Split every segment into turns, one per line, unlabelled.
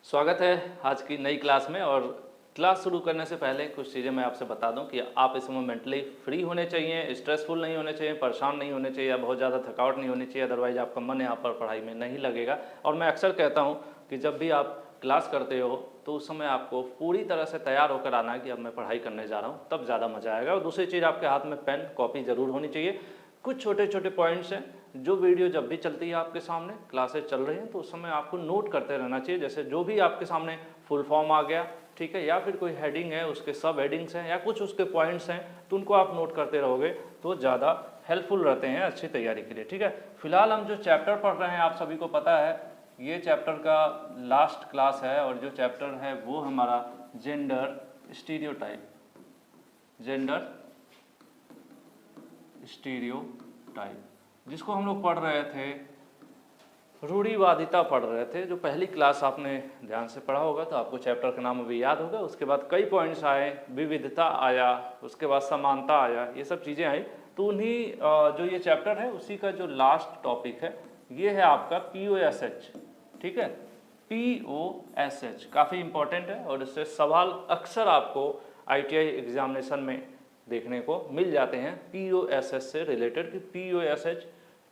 स्वागत है आज की नई क्लास में। और क्लास शुरू करने से पहले कुछ चीज़ें मैं आपसे बता दूं कि आप इस समय मेंटली फ्री होने चाहिए, स्ट्रेसफुल नहीं होने चाहिए, परेशान नहीं होने चाहिए, या बहुत ज़्यादा थकावट नहीं होनी चाहिए, अदरवाइज आपका मन यहाँ पर पढ़ाई में नहीं लगेगा। और मैं अक्सर कहता हूँ कि जब भी आप क्लास करते हो तो उस समय आपको पूरी तरह से तैयार होकर आना है कि अब मैं पढ़ाई करने जा रहा हूँ, तब ज़्यादा मज़ा आएगा। और दूसरी चीज़, आपके हाथ में पेन कॉपी ज़रूर होनी चाहिए। कुछ छोटे छोटे पॉइंट्स हैं जो वीडियो जब भी चलती है आपके सामने, क्लासेस चल रही हैं, तो उस समय आपको नोट करते रहना चाहिए। जैसे जो भी आपके सामने फुल फॉर्म आ गया, ठीक है, या फिर कोई हेडिंग है, उसके सब हेडिंग्स हैं, या कुछ उसके पॉइंट्स हैं, तो उनको आप नोट करते रहोगे तो ज़्यादा हेल्पफुल रहते हैं अच्छी तैयारी के लिए। ठीक है, फिलहाल हम जो चैप्टर पढ़ रहे हैं आप सभी को पता है, ये चैप्टर का लास्ट क्लास है। और जो चैप्टर है वो हमारा जेंडर स्टीरियोटाइप, जेंडर स्टीरियोटाइप, जिसको हम लोग पढ़ रहे थे, रूढ़िवादिता पढ़ रहे थे। जो पहली क्लास आपने ध्यान से पढ़ा होगा तो आपको चैप्टर का नाम अभी याद होगा। उसके बाद कई पॉइंट्स आए, विविधता आया, उसके बाद समानता आया, ये सब चीज़ें आई। तो उन्हीं जो ये चैप्टर है उसी का जो लास्ट टॉपिक है ये है आपका POSH। ठीक है, POSH काफ़ी इंपॉर्टेंट है और इससे सवाल अक्सर आपको ITI एग्जामिनेशन में देखने को मिल जाते हैं POSH से रिलेटेड, कि POSH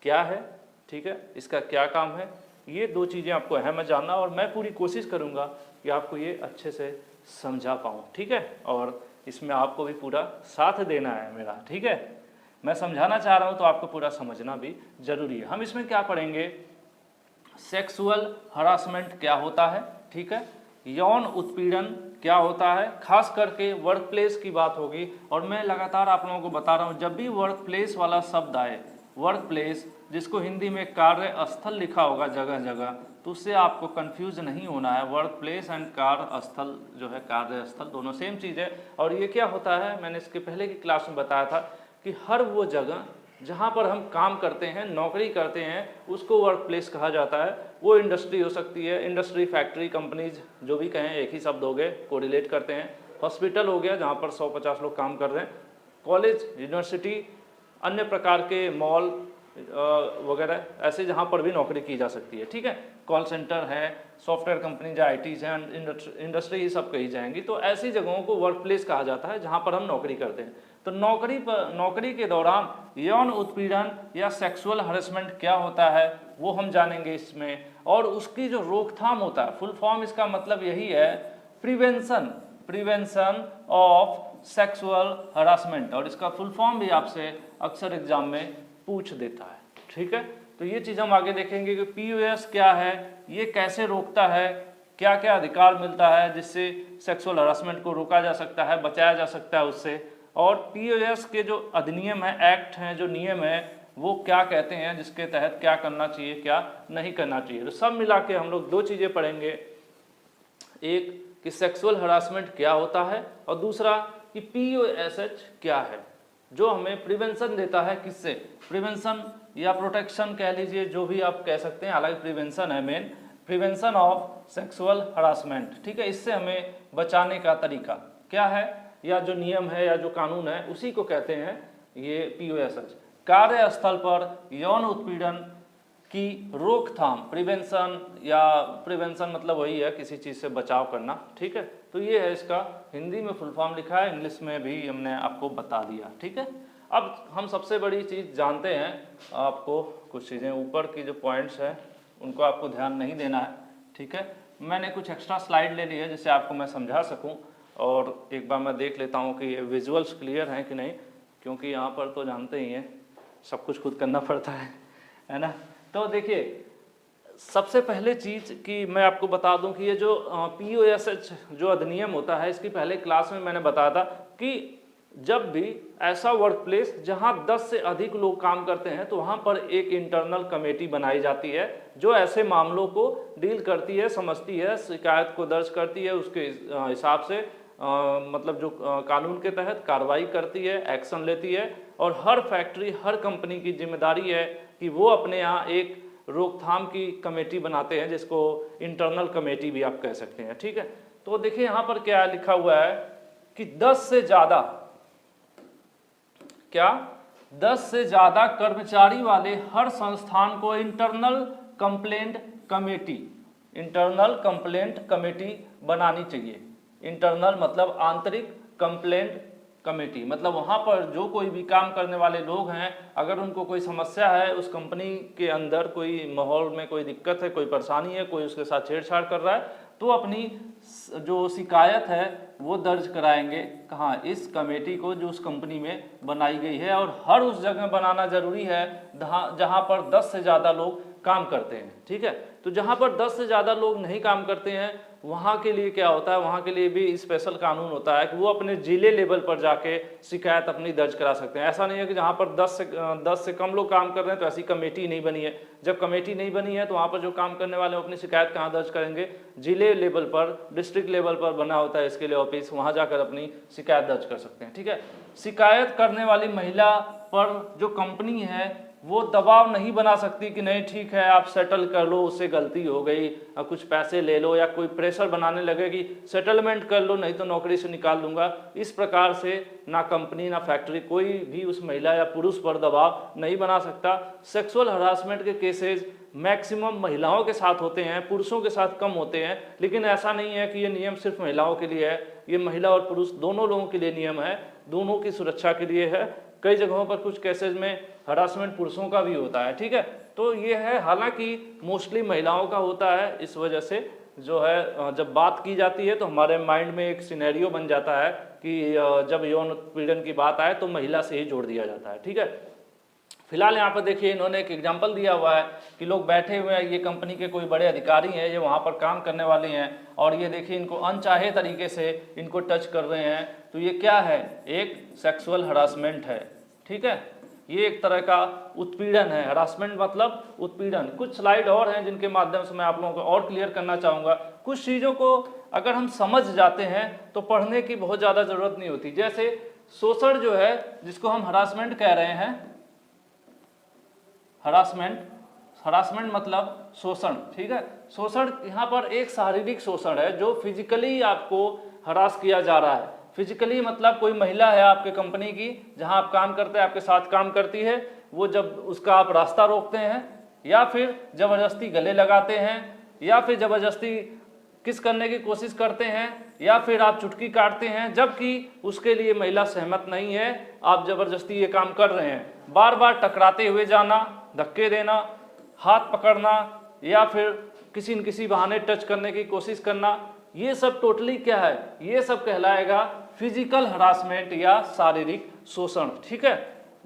क्या है, ठीक है, इसका क्या काम है। ये दो चीज़ें आपको अहम है जानना, और मैं पूरी कोशिश करूँगा कि आपको ये अच्छे से समझा पाऊँ। ठीक है, और इसमें आपको भी पूरा साथ देना है मेरा। ठीक है, मैं समझाना चाह रहा हूँ तो आपको पूरा समझना भी जरूरी है। हम इसमें क्या पढ़ेंगे, सेक्सुअल हरासमेंट क्या होता है, ठीक है, यौन उत्पीड़न क्या होता है, खास करके वर्क प्लेस की बात होगी। और मैं लगातार आप लोगों को बता रहा हूँ, जब भी वर्क प्लेस वाला शब्द आए, वर्क प्लेस जिसको हिंदी में कार्य स्थल लिखा होगा जगह जगह, तो उससे आपको कंफ्यूज नहीं होना है। वर्क प्लेस एंड कार्य स्थल जो है, कार्य स्थल दोनों सेम चीज़ है। और ये क्या होता है, मैंने इसके पहले की क्लास में बताया था कि हर वो जगह जहाँ पर हम काम करते हैं, नौकरी करते हैं, उसको वर्क प्लेस कहा जाता है। वो इंडस्ट्री हो सकती है, इंडस्ट्री, फैक्ट्री, कंपनीज, जो भी कहें एक ही शब्द हो गए, कोरिलेट करते हैं। हॉस्पिटल हो गया जहाँ पर 100-50 लोग काम कर रहे हैं, कॉलेज, यूनिवर्सिटी, अन्य प्रकार के मॉल वगैरह, ऐसे जहाँ पर भी नौकरी की जा सकती है। ठीक है, कॉल सेंटर है, सॉफ्टवेयर कंपनी जो ITs हैं, इंडस्ट्री, ये सब कही जाएंगी। तो ऐसी जगहों को वर्क प्लेस कहा जाता है जहाँ पर हम नौकरी करते हैं। तो नौकरी के दौरान यौन उत्पीड़न या सेक्सुअल हरेसमेंट क्या होता है वो हम जानेंगे इसमें। और उसकी जो रोकथाम होता है, फुल फॉर्म इसका मतलब यही है, प्रिवेंशन ऑफ सेक्सुअल हरासमेंट। और इसका फुल फॉर्म भी आपसे अक्सर एग्जाम में पूछ देता है। ठीक है, तो ये चीज़ हम आगे देखेंगे कि POS क्या है, ये कैसे रोकता है, क्या क्या अधिकार मिलता है जिससे सेक्सुअल हरासमेंट को रोका जा सकता है, बचाया जा सकता है उससे। और POS के जो अधिनियम है, एक्ट हैं, जो नियम है, वो क्या कहते हैं, जिसके तहत क्या करना चाहिए, क्या नहीं करना चाहिए। तो सब मिला के हम लोग दो चीज़ें पढ़ेंगे, एक कि सेक्सुअल हरासमेंट क्या होता है, और दूसरा कि POSH क्या है, जो हमें प्रिवेंशन देता है। किससे, प्रिवेंशन या प्रोटेक्शन कह लीजिए, जो भी आप कह सकते हैं, हालांकि प्रिवेंशन है main, prevention of sexual harassment. ठीक है, इससे हमें बचाने का तरीका क्या है, या जो नियम है या जो कानून है, उसी को कहते हैं ये POSH। कार्यस्थल पर यौन उत्पीड़न की रोकथाम, प्रिवेंशन मतलब वही है, किसी चीज़ से बचाव करना। ठीक है, तो ये है इसका हिंदी में फुल फॉर्म लिखा है, इंग्लिश में भी हमने आपको बता दिया। ठीक है, अब हम सबसे बड़ी चीज़ जानते हैं, आपको कुछ चीज़ें ऊपर की जो पॉइंट्स हैं उनको आपको ध्यान नहीं देना है। ठीक है, मैंने कुछ एक्स्ट्रा स्लाइड ले ली है जिससे आपको मैं समझा सकूं, और एक बार मैं देख लेता हूं कि ये विजुअल्स क्लियर हैं कि नहीं, क्योंकि यहाँ पर तो जानते ही हैं सब कुछ खुद करना पड़ता है ना। तो देखिए, सबसे पहले चीज़ कि मैं आपको बता दूं कि ये जो POSH जो अधिनियम होता है, इसकी पहले क्लास में मैंने बताया था कि जब भी ऐसा वर्क प्लेस जहां 10 से अधिक लोग काम करते हैं, तो वहां पर एक इंटरनल कमेटी बनाई जाती है जो ऐसे मामलों को डील करती है, समझती है, शिकायत को दर्ज करती है, उसके हिसाब से मतलब जो कानून के तहत कार्रवाई करती है, एक्शन लेती है। और हर फैक्ट्री, हर कंपनी की जिम्मेदारी है कि वो अपने यहाँ एक रोकथाम की कमेटी बनाते हैं, जिसको इंटरनल कमेटी भी आप कह सकते हैं। ठीक है, तो देखिए यहाँ पर क्या लिखा हुआ है कि 10 से ज़्यादा, क्या 10 से ज़्यादा कर्मचारी वाले हर संस्थान को internal complaint committee internal complaint committee बनानी चाहिए। इंटरनल मतलब आंतरिक कंप्लेंट कमेटी, मतलब वहाँ पर जो कोई भी काम करने वाले लोग हैं, अगर उनको कोई समस्या है, उस कंपनी के अंदर कोई माहौल में कोई दिक्कत है, कोई परेशानी है, कोई उसके साथ छेड़छाड़ कर रहा है, तो अपनी जो शिकायत है वो दर्ज कराएंगे कहाँ, इस कमेटी को जो उस कंपनी में बनाई गई है। और हर उस जगह बनाना जरूरी है जहाँ पर 10 से ज़्यादा लोग काम करते हैं। ठीक है, तो जहाँ पर 10 से ज़्यादा लोग नहीं काम करते हैं वहाँ के लिए क्या होता है, वहाँ के लिए भी स्पेशल कानून होता है कि वो अपने जिले लेवल पर जाके शिकायत अपनी दर्ज करा सकते हैं। ऐसा नहीं है कि जहाँ पर 10 से कम लोग काम कर रहे हैं तो ऐसी कमेटी नहीं बनी है। जब कमेटी नहीं बनी है तो वहाँ पर जो काम करने वाले अपनी शिकायत कहाँ दर्ज करेंगे, जिले लेवल पर, डिस्ट्रिक्ट लेवल पर बना होता है इसके लिए ऑफिस, वहाँ जाकर अपनी शिकायत दर्ज कर सकते हैं। ठीक है, शिकायत करने वाली महिला पर जो कंपनी है वो दबाव नहीं बना सकती कि नहीं ठीक है आप सेटल कर लो, उससे गलती हो गई, कुछ पैसे ले लो, या कोई प्रेशर बनाने लगे कि सेटलमेंट कर लो नहीं तो नौकरी से निकाल दूंगा। इस प्रकार से ना कंपनी ना फैक्ट्री कोई भी उस महिला या पुरुष पर दबाव नहीं बना सकता। सेक्सुअल हरासमेंट के केसेज मैक्सिमम महिलाओं के साथ होते हैं, पुरुषों के साथ कम होते हैं, लेकिन ऐसा नहीं है कि ये नियम सिर्फ महिलाओं के लिए है, ये महिला और पुरुष दोनों लोगों के लिए नियम है, दोनों की सुरक्षा के लिए है। कई जगहों पर कुछ केसेज में हरासमेंट पुरुषों का भी होता है। ठीक है, तो ये है, हालांकि मोस्टली महिलाओं का होता है। इस वजह से जो है जब बात की जाती है तो हमारे माइंड में एक सिनेरियो बन जाता है कि जब यौन उत्पीड़न की बात आए तो महिला से ही जोड़ दिया जाता है। ठीक है, फिलहाल यहाँ पर देखिए इन्होंने एक एग्जाम्पल दिया हुआ है कि लोग बैठे हुए हैं, ये कंपनी के कोई बड़े अधिकारी हैं, ये वहाँ पर काम करने वाले हैं, और ये देखिए इनको अनचाहे तरीके से इनको टच कर रहे हैं। तो ये क्या है, एक सेक्सुअल हरासमेंट है। ठीक है, ये एक तरह का उत्पीड़न है। हरासमेंट मतलब उत्पीड़न। कुछ स्लाइड और हैं जिनके माध्यम से मैं आप लोगों को और क्लियर करना चाहूँगा। कुछ चीज़ों को अगर हम समझ जाते हैं तो पढ़ने की बहुत ज़्यादा ज़रूरत नहीं होती। जैसे शोषण जो है, जिसको हम हरासमेंट कह रहे हैं, हरासमेंट मतलब शोषण। ठीक है, शोषण यहाँ पर एक शारीरिक शोषण है जो फिजिकली आपको हरास किया जा रहा है। फिजिकली मतलब कोई महिला है आपके कंपनी की, जहां आप काम करते हैं, आपके साथ काम करती है, वो जब उसका आप रास्ता रोकते हैं, या फिर जबरदस्ती गले लगाते हैं, या फिर जबरदस्ती किस करने की कोशिश करते हैं, या फिर आप चुटकी काटते हैं, जबकि उसके लिए महिला सहमत नहीं है, आप जबरदस्ती ये काम कर रहे हैं। बार बार टकराते हुए जाना, धक्के देना, हाथ पकड़ना, या फिर किसी न किसी बहाने टच करने की कोशिश करना, ये सब टोटली क्या है, ये सब कहलाएगा फिजिकल हरासमेंट या शारीरिक शोषण। ठीक है,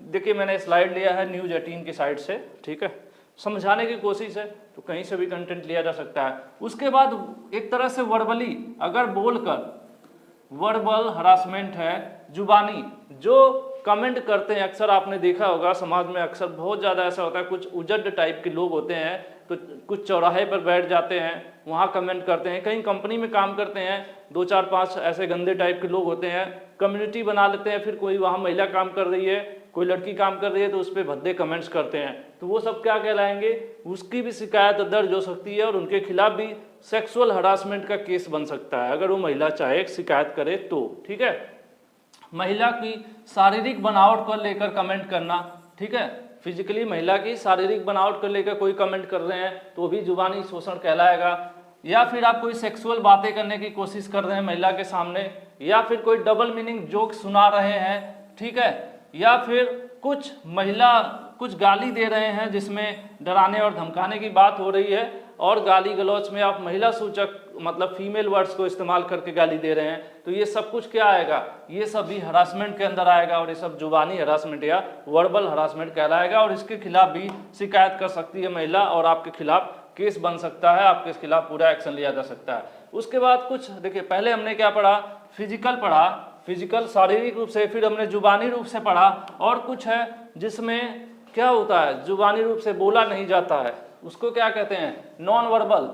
देखिए मैंने स्लाइड लिया है न्यूज़ 18 की साइट से। ठीक है, समझाने की कोशिश है तो कहीं से भी कंटेंट लिया जा सकता है। उसके बाद एक तरह से वर्बली, अगर बोलकर, वर्बल हरासमेंट है, जुबानी, जो कमेंट करते हैं, अक्सर आपने देखा होगा समाज में अक्सर बहुत ज़्यादा ऐसा होता है, कुछ उजड़ टाइप के लोग होते हैं, तो कुछ चौराहे पर बैठ जाते हैं, वहाँ कमेंट करते हैं। कहीं कंपनी में काम करते हैं, 2 4 5 ऐसे गंदे टाइप के लोग होते हैं, कम्युनिटी बना लेते हैं, फिर कोई वहाँ महिला काम कर रही है, कोई लड़की काम कर रही है, तो उस पर भद्दे कमेंट्स करते हैं, तो वो सब क्या कहलाएंगे, उसकी भी शिकायत दर्ज हो सकती है और उनके खिलाफ भी सेक्सुअल हरासमेंट का केस बन सकता है, अगर वो महिला चाहे शिकायत करे तो। ठीक है, महिला की शारीरिक बनावट को लेकर कमेंट करना। ठीक है, फिजिकली महिला की शारीरिक बनावट को लेकर कोई कमेंट कर रहे हैं तो भी जुबानी शोषण कहलाएगा। या फिर आप कोई सेक्सुअल बातें करने की कोशिश कर रहे हैं महिला के सामने, या फिर कोई डबल मीनिंग जोक सुना रहे हैं। ठीक है, या फिर कुछ महिला कुछ गाली दे रहे हैं जिसमें डराने और धमकाने की बात हो रही है, और गाली गलौच में आप महिला सूचक मतलब फीमेल वर्ड्स को इस्तेमाल करके गाली दे रहे हैं, तो ये सब कुछ क्या आएगा, ये सब भी हरासमेंट के अंदर आएगा, और ये सब जुबानी हरासमेंट या वर्बल हरासमेंट कहलाएगा, और इसके खिलाफ भी शिकायत कर सकती है महिला, और आपके खिलाफ केस बन सकता है, आपके खिलाफ पूरा एक्शन लिया जा सकता है। उसके बाद कुछ देखिए, पहले हमने क्या पढ़ा, फिजिकल पढ़ा, फिजिकल शारीरिक रूप से, फिर हमने जुबानी रूप से पढ़ा, और कुछ है जिसमें क्या होता है, जुबानी रूप से बोला नहीं जाता है, उसको क्या कहते हैं, नॉन वर्बल।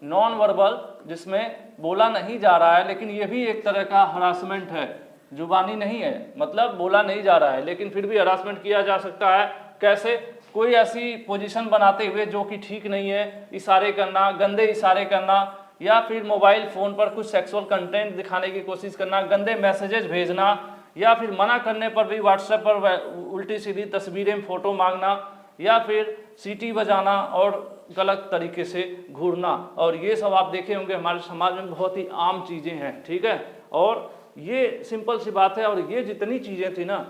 नॉन वर्बल जिसमें बोला नहीं जा रहा है, लेकिन ये भी एक तरह का हरासमेंट है, जुबानी नहीं है, मतलब बोला नहीं जा रहा है लेकिन फिर भी हरासमेंट किया जा सकता है। कैसे, कोई ऐसी पोजीशन बनाते हुए जो कि ठीक नहीं है, इशारे करना, गंदे इशारे करना, या फिर मोबाइल फ़ोन पर कुछ सेक्सुअल कंटेंट दिखाने की कोशिश करना, गंदे मैसेजेस भेजना, या फिर मना करने पर भी व्हाट्सएप पर उल्टी सीधी तस्वीरें फ़ोटो मांगना, या फिर सीटी बजाना और गलत तरीके से घूरना, और ये सब आप देखे होंगे हमारे समाज में बहुत ही आम चीज़ें हैं, ठीक है। और ये सिंपल सी बात है, और ये जितनी चीज़ें थी ना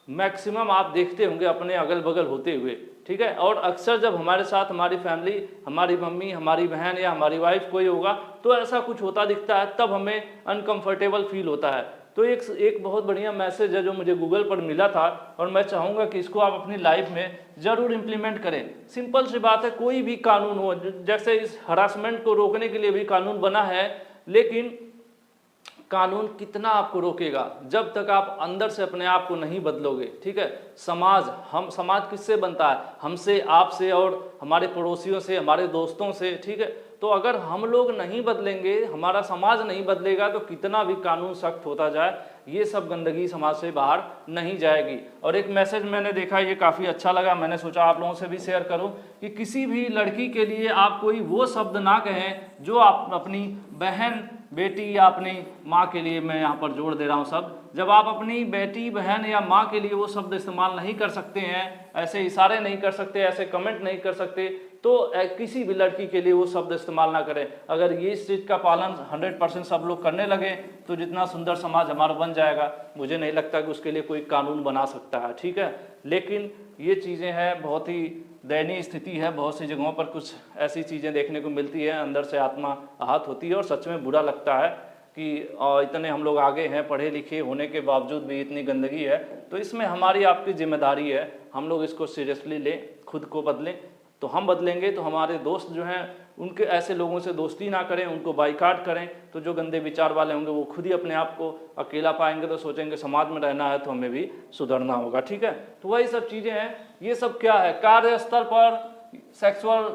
मैक्सिमम आप देखते होंगे अपने अगल बगल होते हुए, ठीक है। और अक्सर जब हमारे साथ हमारी फैमिली, हमारी मम्मी, हमारी बहन या हमारी वाइफ कोई होगा तो ऐसा कुछ होता दिखता है, तब हमें अनकंफर्टेबल फील होता है। तो एक बहुत बढ़िया मैसेज है जो मुझे गूगल पर मिला था, और मैं चाहूँगा कि इसको आप अपनी लाइफ में ज़रूर इम्प्लीमेंट करें। सिंपल सी बात है, कोई भी कानून हो, जैसे इस हरासमेंट को रोकने के लिए भी कानून बना है, लेकिन कानून कितना आपको रोकेगा जब तक आप अंदर से अपने आप को नहीं बदलोगे, ठीक है। समाज किससे बनता है? हमसे, आपसे, और हमारे पड़ोसियों से, हमारे दोस्तों से, ठीक है। तो अगर हम लोग नहीं बदलेंगे, हमारा समाज नहीं बदलेगा, तो कितना भी कानून सख्त होता जाए, ये सब गंदगी समाज से बाहर नहीं जाएगी। और एक मैसेज मैंने देखा, ये काफ़ी अच्छा लगा, मैंने सोचा आप लोगों से भी शेयर करूं, कि किसी भी लड़की के लिए आप कोई वो शब्द ना कहें जो आप अपनी बहन, बेटी या अपनी माँ के लिए, मैं यहाँ पर जोड़ दे रहा हूँ शब्द, जब आप अपनी बेटी, बहन या माँ के लिए वो शब्द इस्तेमाल नहीं कर सकते हैं, ऐसे इशारे नहीं कर सकते, ऐसे कमेंट नहीं कर सकते, तो किसी भी लड़की के लिए वो शब्द इस्तेमाल ना करें। अगर ये इस चीज़ का पालन 100% सब लोग करने लगे तो जितना सुंदर समाज हमारा बन जाएगा, मुझे नहीं लगता कि उसके लिए कोई कानून बना सकता है, ठीक है। लेकिन ये चीज़ें हैं, बहुत ही दयनीय स्थिति है, बहुत सी जगहों पर कुछ ऐसी चीज़ें देखने को मिलती है, अंदर से आत्मा आहत होती है, और सच में बुरा लगता है कि इतने हम लोग आगे हैं, पढ़े लिखे होने के बावजूद भी इतनी गंदगी है। तो इसमें हमारी आपकी जिम्मेदारी है, हम लोग इसको सीरियसली लें, खुद को बदलें। तो हम बदलेंगे तो हमारे दोस्त जो हैं उनके ऐसे लोगों से दोस्ती ना करें, उनको बाइकाट करें, तो जो गंदे विचार वाले होंगे वो खुद ही अपने आप को अकेला पाएंगे, तो सोचेंगे समाज में रहना है तो हमें भी सुधरना होगा, ठीक है। तो वही सब चीज़ें हैं। ये सब क्या है? कार्यस्थल पर सेक्सुअल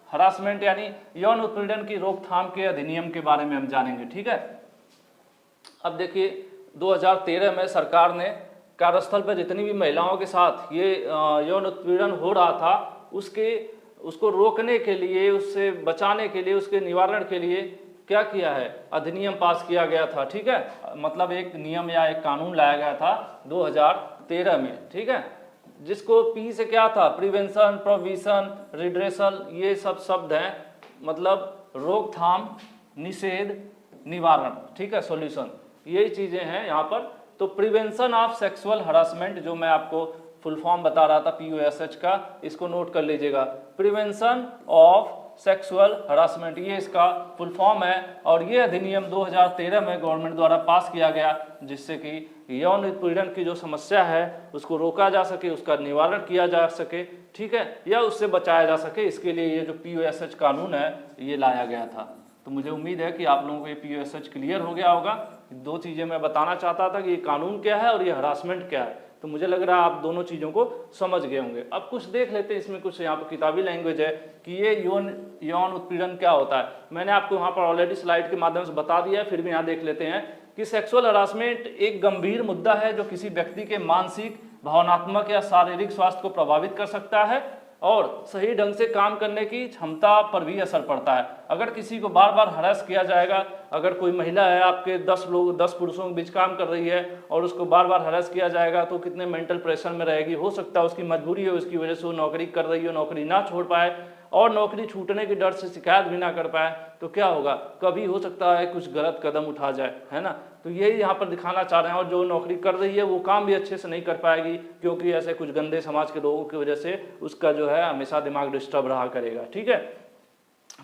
हरासमेंट यानी यौन उत्पीड़न की रोकथाम के अधिनियम के बारे में हम जानेंगे, ठीक है। अब देखिए 2013 में सरकार ने कार्यस्थल पर जितनी भी महिलाओं के साथ ये यौन उत्पीड़न हो रहा था उसको रोकने के लिए, उससे बचाने के लिए, उसके निवारण के लिए क्या किया है? अधिनियम पास किया गया था, ठीक है। मतलब एक नियम या एक कानून लाया गया था 2013 में, ठीक है, जिसको पी से क्या था? प्रिवेंशन, प्रोविजन, रिड्रेसल, ये सब शब्द हैं, मतलब रोकथाम, निषेध, निवारण, ठीक है, सॉल्यूशन, यही चीज़ें हैं यहाँ पर। तो प्रिवेंशन ऑफ सेक्सुअल हरासमेंट, जो मैं आपको फुल फॉर्म बता रहा था POSH का, इसको नोट कर लीजिएगा। प्रिवेंशन ऑफ सेक्सुअल हरासमेंट, ये इसका फुल फॉर्म है। और ये अधिनियम 2013 में गवर्नमेंट द्वारा पास किया गया, जिससे कि यौन उत्पीड़न की जो समस्या है उसको रोका जा सके, उसका निवारण किया जा सके, ठीक है, या उससे बचाया जा सके। इसके लिए ये जो POSH कानून है ये लाया गया था। तो मुझे उम्मीद है कि आप लोगों को ये POSH क्लियर हो गया होगा। दो चीज़ें मैं बताना चाहता था कि ये कानून क्या है और ये हरासमेंट क्या है, तो मुझे लग रहा है आप दोनों चीज़ों को समझ गए होंगे। अब कुछ देख लेते हैं, इसमें कुछ यहाँ पर किताबी लैंग्वेज है कि ये यौन उत्पीड़न क्या होता है। मैंने आपको वहाँ पर ऑलरेडी स्लाइड के माध्यम से बता दिया है, फिर भी यहाँ देख लेते हैं कि सेक्सुअल हरासमेंट एक गंभीर मुद्दा है जो किसी व्यक्ति के मानसिक, भावनात्मक या शारीरिक स्वास्थ्य को प्रभावित कर सकता है और सही ढंग से काम करने की क्षमता पर भी असर पड़ता है। अगर किसी को बार बार हरास किया जाएगा, अगर कोई महिला है आपके 10 पुरुषों के बीच काम कर रही है और उसको बार बार हरास किया जाएगा, तो कितने मेंटल प्रेशर में रहेगी। हो सकता है उसकी मजबूरी है, उसकी वजह से वो नौकरी कर रही हो, नौकरी ना छोड़ पाए और नौकरी छूटने के डर से शिकायत भी ना कर पाए, तो क्या होगा, कभी हो सकता है कुछ गलत कदम उठा जाए, है ना। तो यही यहाँ पर दिखाना चाह रहे हैं। और जो नौकरी कर रही है वो काम भी अच्छे से नहीं कर पाएगी, क्योंकि ऐसे कुछ गंदे समाज के लोगों की वजह से उसका जो है हमेशा दिमाग डिस्टर्ब रहा करेगा, ठीक है।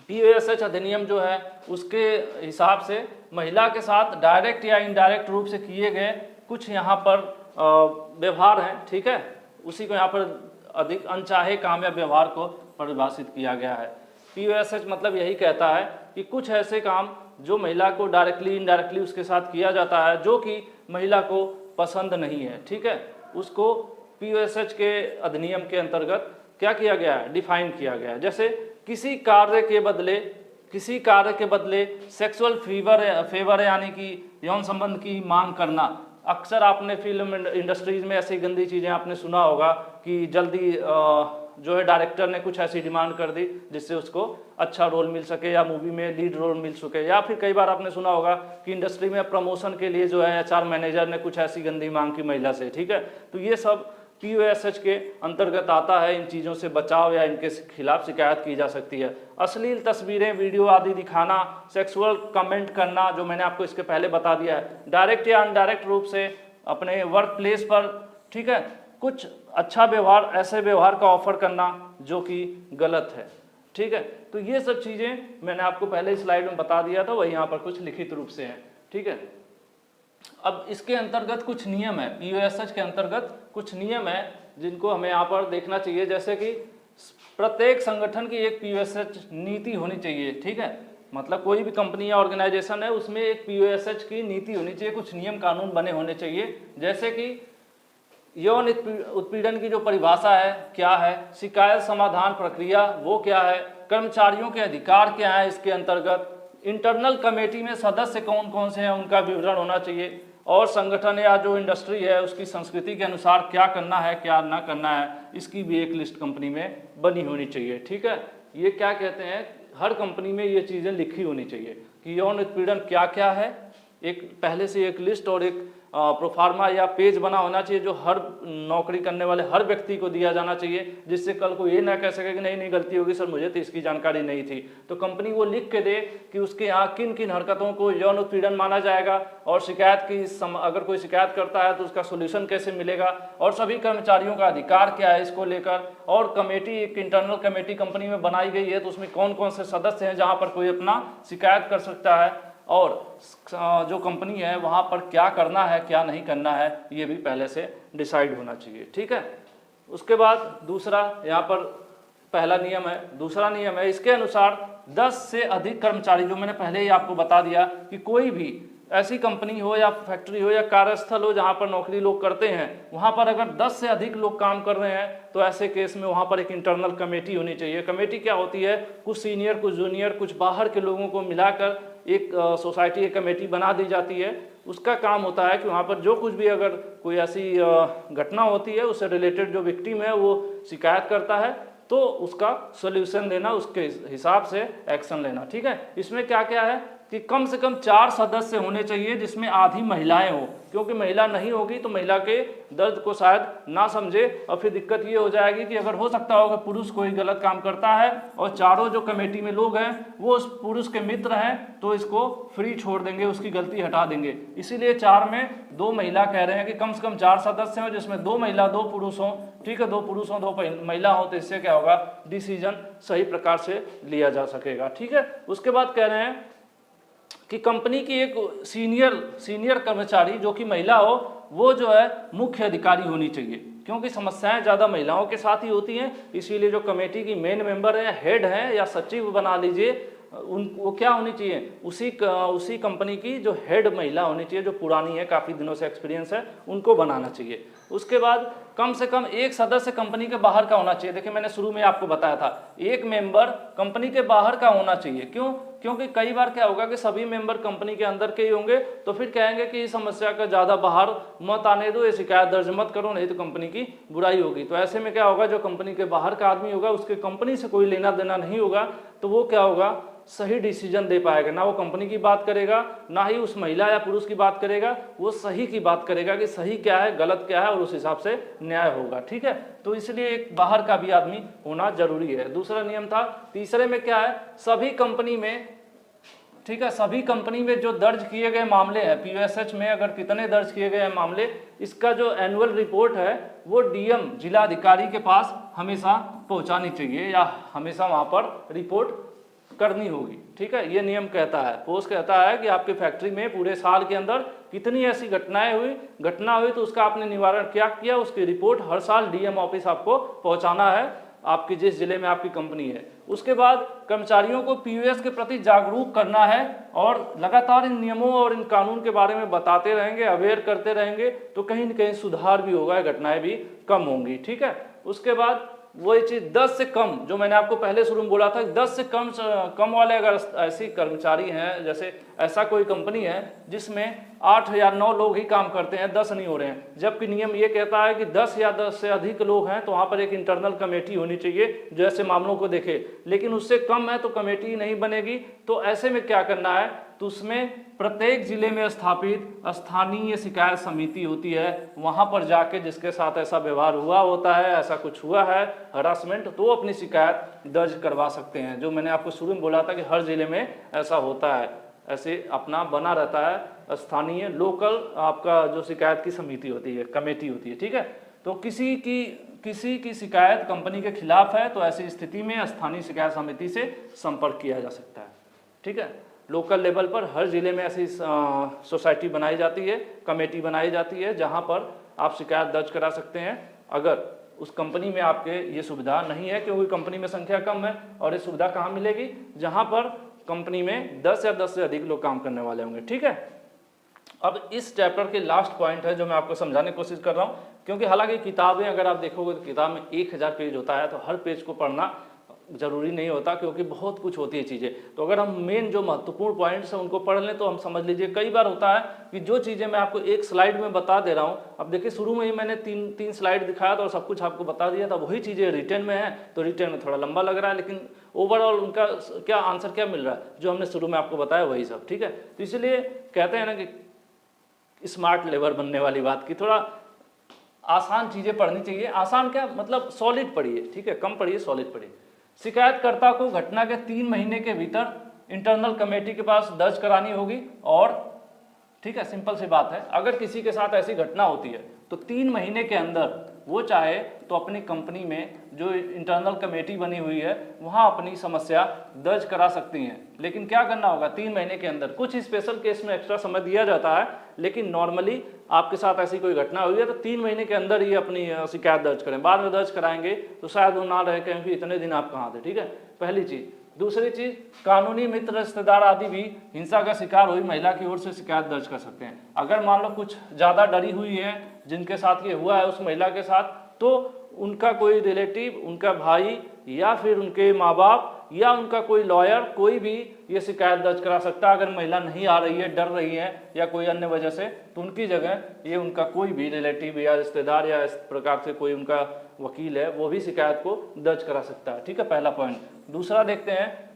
POSH अधिनियम जो है उसके हिसाब से महिला के साथ डायरेक्ट या इनडायरेक्ट रूप से किए गए कुछ यहाँ पर व्यवहार हैं, ठीक है, उसी को यहाँ पर अधिक अनचाहे काम या व्यवहार को परिभाषित किया गया है। POSH मतलब यही कहता है कि कुछ ऐसे काम जो महिला को डायरेक्टली इनडायरेक्टली उसके साथ किया जाता है जो कि महिला को पसंद नहीं है, ठीक है, उसको POSH के अधिनियम के अंतर्गत क्या किया गया है? डिफाइन किया गया है। जैसे किसी कार्य के बदले सेक्सुअल फेवर यानी कि यौन संबंध की मांग करना। अक्सर आपने फिल्म इंडस्ट्रीज में ऐसी गंदी चीज़ें आपने सुना होगा कि जल्दी जो है डायरेक्टर ने कुछ ऐसी डिमांड कर दी जिससे उसको अच्छा रोल मिल सके या मूवी में लीड रोल मिल सके। या फिर कई बार आपने सुना होगा कि इंडस्ट्री में प्रमोशन के लिए जो है HR मैनेजर ने कुछ ऐसी गंदी मांग की महिला से, ठीक है। तो ये सब POSH के अंतर्गत आता है। इन चीज़ों से बचाव या इनके खिलाफ शिकायत की जा सकती है। अश्लील तस्वीरें, वीडियो आदि दिखाना, सेक्सुअल कमेंट करना, जो मैंने आपको इसके पहले बता दिया है, डायरेक्ट या अनडायरेक्ट रूप से अपने वर्क प्लेस पर, ठीक है, कुछ अच्छा व्यवहार, ऐसे व्यवहार का ऑफर करना जो कि गलत है, ठीक है। तो ये सब चीज़ें मैंने आपको पहले स्लाइड में बता दिया था, वही यहाँ पर कुछ लिखित रूप से हैं, ठीक है। अब इसके अंतर्गत कुछ नियम है, POSH के अंतर्गत कुछ नियम है जिनको हमें यहाँ पर देखना चाहिए। जैसे कि प्रत्येक संगठन की एक POSH नीति होनी चाहिए, ठीक है। मतलब कोई भी कंपनी या ऑर्गेनाइजेशन है उसमें एक POSH की नीति होनी चाहिए, कुछ नियम कानून बने होने चाहिए। जैसे कि यौन उत्पीड़न की जो परिभाषा है क्या है, शिकायत समाधान प्रक्रिया वो क्या है, कर्मचारियों के अधिकार क्या है इसके अंतर्गत, इंटरनल कमेटी में सदस्य कौन कौन से हैं उनका विवरण होना चाहिए, और संगठन या जो इंडस्ट्री है उसकी संस्कृति के अनुसार क्या करना है क्या ना करना है, इसकी भी एक लिस्ट कंपनी में बनी होनी चाहिए, ठीक है। ये क्या कहते हैं, हर कंपनी में ये चीज़ें लिखी होनी चाहिए कि यौन उत्पीड़न क्या क्या है, एक पहले से एक लिस्ट और एक प्रोफार्मा या पेज बना होना चाहिए जो हर नौकरी करने वाले हर व्यक्ति को दिया जाना चाहिए, जिससे कल को ये ना कह सके कि नहीं गलती होगी सर, मुझे तो इसकी जानकारी नहीं थी। तो कंपनी वो लिख के दे कि उसके यहाँ किन किन हरकतों को यौन उत्पीड़न माना जाएगा, और शिकायत की अगर कोई शिकायत करता है तो उसका सोल्यूशन कैसे मिलेगा, और सभी कर्मचारियों का अधिकार क्या है इसको लेकर, और कमेटी, एक इंटरनल कमेटी कंपनी में बनाई गई है तो उसमें कौन कौन से सदस्य हैं जहाँ पर कोई अपना शिकायत कर सकता है, और जो कंपनी है वहाँ पर क्या करना है क्या नहीं करना है, ये भी पहले से डिसाइड होना चाहिए, ठीक है। उसके बाद दूसरा यहाँ पर पहला नियम है, दूसरा नियम है इसके अनुसार 10 से अधिक कर्मचारी, जो मैंने पहले ही आपको बता दिया कि कोई भी ऐसी कंपनी हो या फैक्ट्री हो या कार्यस्थल हो जहाँ पर नौकरी लोग करते हैं, वहाँ पर अगर 10 से अधिक लोग काम कर रहे हैं तो ऐसे केस में वहाँ पर एक इंटरनल कमेटी होनी चाहिए। कमेटी क्या होती है, कुछ सीनियर, कुछ जूनियर, कुछ बाहर के लोगों को मिलाकर एक सोसाइटी, एक कमेटी बना दी जाती है। उसका काम होता है कि वहाँ पर जो कुछ भी अगर कोई ऐसी घटना होती है उससे रिलेटेड जो विक्टिम है वो शिकायत करता है तो उसका सोल्यूशन देना, उसके हिसाब से एक्शन लेना, ठीक है। इसमें क्या क्या है कि कम से कम 4 सदस्य होने चाहिए जिसमें आधी महिलाएं हो, क्योंकि महिला नहीं होगी तो महिला के दर्द को शायद ना समझे, और फिर दिक्कत ये हो जाएगी कि अगर हो सकता होगा पुरुष कोई गलत काम करता है और चारों जो कमेटी में लोग हैं वो उस पुरुष के मित्र हैं तो इसको फ्री छोड़ देंगे, उसकी गलती हटा देंगे। इसीलिए 4 में 2 महिला कह रहे हैं कि कम से कम 4 सदस्य हों जिसमें 2 महिला 2 पुरुष हों, ठीक है, 2 पुरुष हों 2 महिला हो, तो इससे क्या होगा, डिसीजन सही प्रकार से लिया जा सकेगा, ठीक है। उसके बाद कह रहे हैं कि कंपनी की एक सीनियर कर्मचारी जो कि महिला हो वो जो है मुख्य अधिकारी होनी चाहिए, क्योंकि समस्याएं ज़्यादा महिलाओं के साथ ही होती हैं। इसीलिए जो कमेटी की मेन मेंबर है, हेड है या सचिव बना लीजिए, वो क्या होनी चाहिए, उसी कंपनी की जो हेड महिला होनी चाहिए, जो पुरानी है, काफ़ी दिनों से एक्सपीरियंस है, उनको बनाना चाहिए। उसके बाद कम से कम एक सदस्य कंपनी के बाहर का होना चाहिए। देखिए मैंने शुरू में आपको बताया था, एक मेंबर कंपनी के बाहर का होना चाहिए। क्यों? क्योंकि कई बार क्या होगा कि सभी मेंबर कंपनी के अंदर के ही होंगे तो फिर कहेंगे कि इस समस्या का ज़्यादा बाहर मत आने दो, ये शिकायत दर्ज मत करो, नहीं तो कंपनी की बुराई होगी। तो ऐसे में क्या होगा, जो कंपनी के बाहर का आदमी होगा उसके कंपनी से कोई लेना देना नहीं होगा, तो वो क्या होगा, सही डिसीजन दे पाएगा। ना वो कंपनी की बात करेगा, ना ही उस महिला या पुरुष की बात करेगा, वो सही की बात करेगा कि सही क्या है गलत क्या है, और उस हिसाब से न्याय होगा, ठीक है। तो इसलिए एक बाहर का भी आदमी होना जरूरी है। दूसरा नियम था, तीसरे में क्या है, सभी कंपनी में, ठीक है, सभी कंपनी में जो दर्ज किए गए मामले हैं, POSH में अगर कितने दर्ज किए गए हैं मामले, इसका जो एनुअल रिपोर्ट है वो DM जिलाधिकारी के पास हमेशा पहुंचानी चाहिए या हमेशा वहां पर रिपोर्ट करनी होगी, ठीक है। ये नियम कहता है, पोस्ट कहता है कि आपकी फैक्ट्री में पूरे साल के अंदर कितनी ऐसी घटना हुई तो उसका आपने निवारण क्या किया, उसकी रिपोर्ट हर साल DM ऑफिस आपको पहुंचाना है, आपकी जिस जिले में आपकी कंपनी है। उसके बाद कर्मचारियों को POS के प्रति जागरूक करना है और लगातार इन नियमों और इन कानून के बारे में बताते रहेंगे, अवेयर करते रहेंगे, तो कहीं न कहीं सुधार भी होगा, घटनाएं भी कम होंगी, ठीक है। उसके बाद वही चीज 10 से कम, जो मैंने आपको पहले शुरू में बोला था, 10 से कम वाले अगर ऐसी कर्मचारी हैं, जैसे ऐसा कोई कंपनी है जिसमें 8 या 9 लोग ही काम करते हैं, 10 नहीं हो रहे हैं, जबकि नियम ये कहता है कि 10 या 10 से अधिक लोग हैं तो वहाँ पर एक इंटरनल कमेटी होनी चाहिए जो ऐसे मामलों को देखे। लेकिन उससे कम है तो कमेटी नहीं बनेगी। तो ऐसे में क्या करना है, तो उसमें प्रत्येक जिले में स्थापित स्थानीय शिकायत समिति होती है, वहां पर जाके जिसके साथ ऐसा व्यवहार हुआ होता है, ऐसा कुछ हुआ है हरासमेंट, तो वो अपनी शिकायत दर्ज करवा सकते हैं। जो मैंने आपको शुरू में बोला था कि हर जिले में ऐसा होता है, ऐसे अपना बना रहता है स्थानीय लोकल आपका जो शिकायत की समिति होती है, कमेटी होती है, ठीक है। तो किसी की शिकायत कंपनी के खिलाफ है तो ऐसी स्थिति में स्थानीय शिकायत समिति से संपर्क किया जा सकता है, ठीक है। लोकल लेवल पर हर जिले में ऐसी सोसाइटी बनाई जाती है, कमेटी बनाई जाती है, जहां पर आप शिकायत दर्ज करा सकते हैं। अगर उस कंपनी में आपके ये सुविधा नहीं है, क्योंकि कंपनी में संख्या कम है, और ये सुविधा कहाँ मिलेगी, जहां पर कंपनी में 10 या 10 से अधिक लोग काम करने वाले होंगे, ठीक है। अब इस चैप्टर के लास्ट पॉइंट है जो मैं आपको समझाने की कोशिश कर रहा हूँ, क्योंकि हालांकि किताबें अगर आप देखोगे तो किताब में 1000 पेज होता है, तो हर पेज को पढ़ना जरूरी नहीं होता, क्योंकि बहुत कुछ होती है चीज़ें। तो अगर हम मेन जो महत्वपूर्ण पॉइंट्स हैं उनको पढ़ लें तो हम समझ लीजिए, कई बार होता है कि जो चीज़ें मैं आपको एक स्लाइड में बता दे रहा हूँ, अब देखिए शुरू में ही मैंने तीन स्लाइड दिखाया था और सब कुछ आपको बता दिया था, वही चीज़ें रिटर्न में है तो रिटर्न में थोड़ा लंबा लग रहा है, लेकिन ओवरऑल उनका क्या आंसर क्या मिल रहा है, जो हमने शुरू में आपको बताया वही सब, ठीक है। तो इसलिए कहते हैं ना कि स्मार्ट लेबर बनने वाली बात की, थोड़ा आसान चीज़ें पढ़नी चाहिए। आसान क्या मतलब, सॉलिड पढ़िए, ठीक है, कम पढ़िए, सॉलिड पढ़िए। शिकायतकर्ता को घटना के 3 महीने के भीतर इंटरनल कमेटी के पास दर्ज करानी होगी, और ठीक है, सिंपल सी बात है, अगर किसी के साथ ऐसी घटना होती है तो 3 महीने के अंदर वो चाहे तो अपनी कंपनी में जो इंटरनल कमेटी बनी हुई है वहाँ अपनी समस्या दर्ज करा सकती हैं। लेकिन क्या करना होगा, 3 महीने के अंदर। कुछ स्पेशल केस में एक्स्ट्रा समय दिया जाता है, लेकिन नॉर्मली आपके साथ ऐसी कोई घटना हुई है तो 3 महीने के अंदर ही अपनी शिकायत दर्ज करें। बाद में दर्ज कराएंगे तो शायद वो ना रहे कहें कि इतने दिन आप कहाँ थे, ठीक है, पहली चीज़। दूसरी चीज, कानूनी मित्र, रिश्तेदार आदि भी हिंसा का शिकार हुई महिला की ओर से शिकायत दर्ज कर सकते हैं। अगर मान लो कुछ ज़्यादा डरी हुई है जिनके साथ ये हुआ है उस महिला के साथ, तो उनका कोई रिलेटिव, उनका भाई या फिर उनके माँ बाप या उनका कोई लॉयर, कोई भी ये शिकायत दर्ज करा सकता है। अगर महिला नहीं आ रही है, डर रही है या कोई अन्य वजह से, तो उनकी जगह ये उनका कोई भी रिलेटिव या रिश्तेदार या इस प्रकार से कोई उनका वकील है वो भी शिकायत को दर्ज करा सकता है, ठीक है, पहला पॉइंट। दूसरा देखते हैं,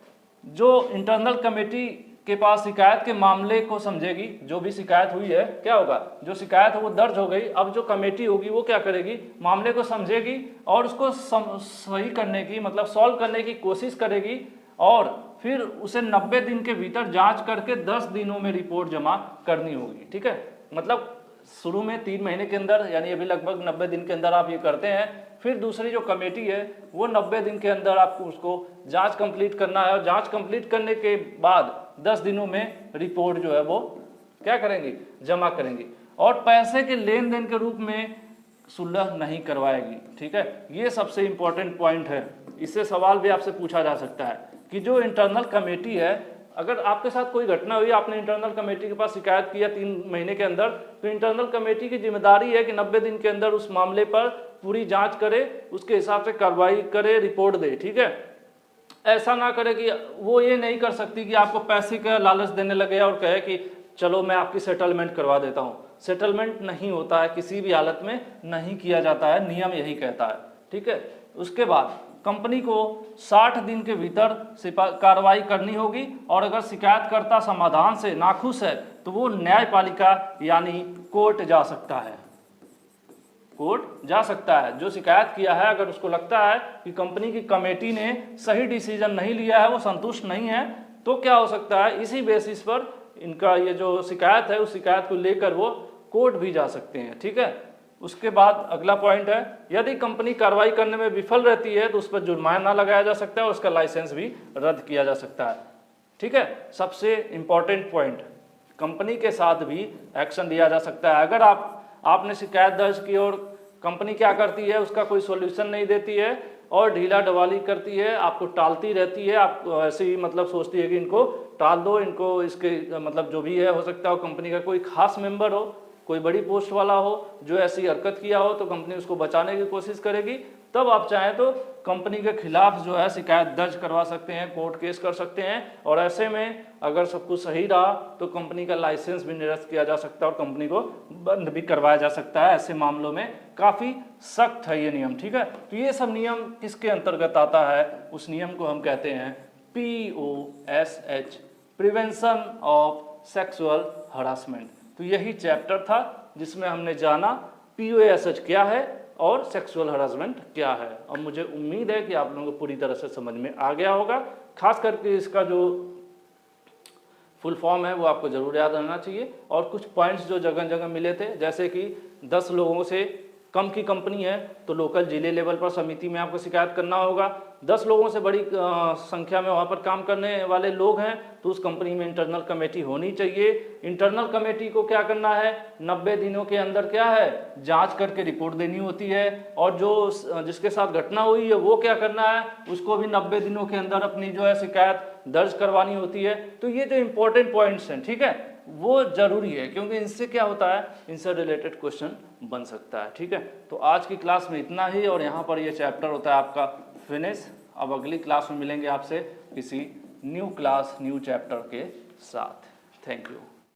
जो इंटरनल कमेटी के पास शिकायत के मामले को समझेगी, जो भी शिकायत हुई है, क्या होगा, जो शिकायत है वो दर्ज हो गई, अब जो कमेटी होगी वो क्या करेगी, मामले को समझेगी और उसको सही करने की, मतलब सॉल्व करने की कोशिश करेगी, और फिर उसे 90 दिन के भीतर जांच करके 10 दिनों में रिपोर्ट जमा करनी होगी, ठीक है। मतलब शुरू में 3 महीने के अंदर, यानी अभी लगभग 90 दिन के अंदर आप ये करते हैं, फिर दूसरी जो कमेटी है वो 90 दिन के अंदर आपको उसको जांच कंप्लीट करना है, और जांच कंप्लीट करने के बाद 10 दिनों में रिपोर्ट जो है वो क्या करेंगी, जमा करेंगी, और पैसे के लेन देन के रूप में सुलह नहीं करवाएगी, ठीक है। ये सबसे इंपॉर्टेंट पॉइंट है, इससे सवाल भी आपसे पूछा जा सकता है कि जो इंटरनल कमेटी है, अगर आपके साथ कोई घटना हुई, आपने इंटरनल कमेटी के पास शिकायत किया 3 महीने के अंदर, तो इंटरनल कमेटी की जिम्मेदारी है कि 90 दिन के अंदर उस मामले पर पूरी जांच करे, उसके हिसाब से कार्रवाई करे, रिपोर्ट दे, ठीक है। ऐसा ना करे कि वो ये नहीं कर सकती कि आपको पैसे का लालच देने लगे और कहे कि चलो मैं आपकी सेटलमेंट करवा देता हूँ। सेटलमेंट नहीं होता है, किसी भी हालत में नहीं किया जाता है, नियम यही कहता है, ठीक है। उसके बाद कंपनी को 60 दिन के भीतर कार्रवाई करनी होगी, और अगर शिकायतकर्ता समाधान से नाखुश है तो वो न्यायपालिका यानी कोर्ट जा सकता है, कोर्ट जा सकता है। जो शिकायत किया है, अगर उसको लगता है कि कंपनी की कमेटी ने सही डिसीजन नहीं लिया है, वो संतुष्ट नहीं है, तो क्या हो सकता है, इसी बेसिस पर इनका ये जो शिकायत है उस शिकायत को लेकर वो कोर्ट भी जा सकते हैं, ठीक है। उसके बाद अगला पॉइंट है, यदि कंपनी कार्रवाई करने में विफल रहती है तो उस पर जुर्माना लगाया जा सकता है और उसका लाइसेंस भी रद्द किया जा सकता है, ठीक है। सबसे इंपॉर्टेंट पॉइंट, कंपनी के साथ भी एक्शन लिया जा सकता है। अगर आपने शिकायत दर्ज की और कंपनी क्या करती है, उसका कोई सॉल्यूशन नहीं देती है और ढीला डवाली करती है, आपको टालती रहती है, आप ऐसे ही मतलब सोचती है कि इनको टाल दो, इनको इसके मतलब जो भी है, हो सकता है कंपनी का कोई खास मेंबर हो, कोई बड़ी पोस्ट वाला हो जो ऐसी हरकत किया हो, तो कंपनी उसको बचाने की कोशिश करेगी। तब आप चाहें तो कंपनी के खिलाफ जो है शिकायत दर्ज करवा सकते हैं, कोर्ट केस कर सकते हैं, और ऐसे में अगर सब कुछ सही रहा तो कंपनी का लाइसेंस भी निरस्त किया जा सकता है और कंपनी को बंद भी करवाया जा सकता है। ऐसे मामलों में काफ़ी सख्त है ये नियम, ठीक है। तो ये सब नियम किसके अंतर्गत आता है, उस नियम को हम कहते हैं POSH prevention of sexual harassment. तो यही चैप्टर था जिसमें हमने जाना POSH क्या है और सेक्सुअल हरासमेंट क्या है। और मुझे उम्मीद है कि आप लोगों को पूरी तरह से समझ में आ गया होगा। खास करके इसका जो फुल फॉर्म है वो आपको जरूर याद रहना चाहिए। और कुछ पॉइंट्स जो जगह जगह मिले थे, जैसे कि 10 लोगों से कम की कंपनी है तो लोकल जिले लेवल पर समिति में आपको शिकायत करना होगा। 10 लोगों से बड़ी संख्या में वहाँ पर काम करने वाले लोग हैं तो उस कंपनी में इंटरनल कमेटी होनी चाहिए। इंटरनल कमेटी को क्या करना है, 90 दिनों के अंदर क्या है, जांच करके रिपोर्ट देनी होती है। और जो जिसके साथ घटना हुई है वो क्या करना है, उसको भी 90 दिनों के अंदर अपनी जो है शिकायत दर्ज करवानी होती है। तो ये जो इंपॉर्टेंट पॉइंट्स हैं, ठीक है, वो जरूरी है, क्योंकि इनसे क्या होता है, इनसे रिलेटेड क्वेश्चन बन सकता है। ठीक है, तो आज की क्लास में इतना ही। और यहाँ पर ये चैप्टर होता है आपका फिनिश। अब अगली क्लास में मिलेंगे आपसे किसी न्यू क्लास न्यू चैप्टर के साथ। Thank you.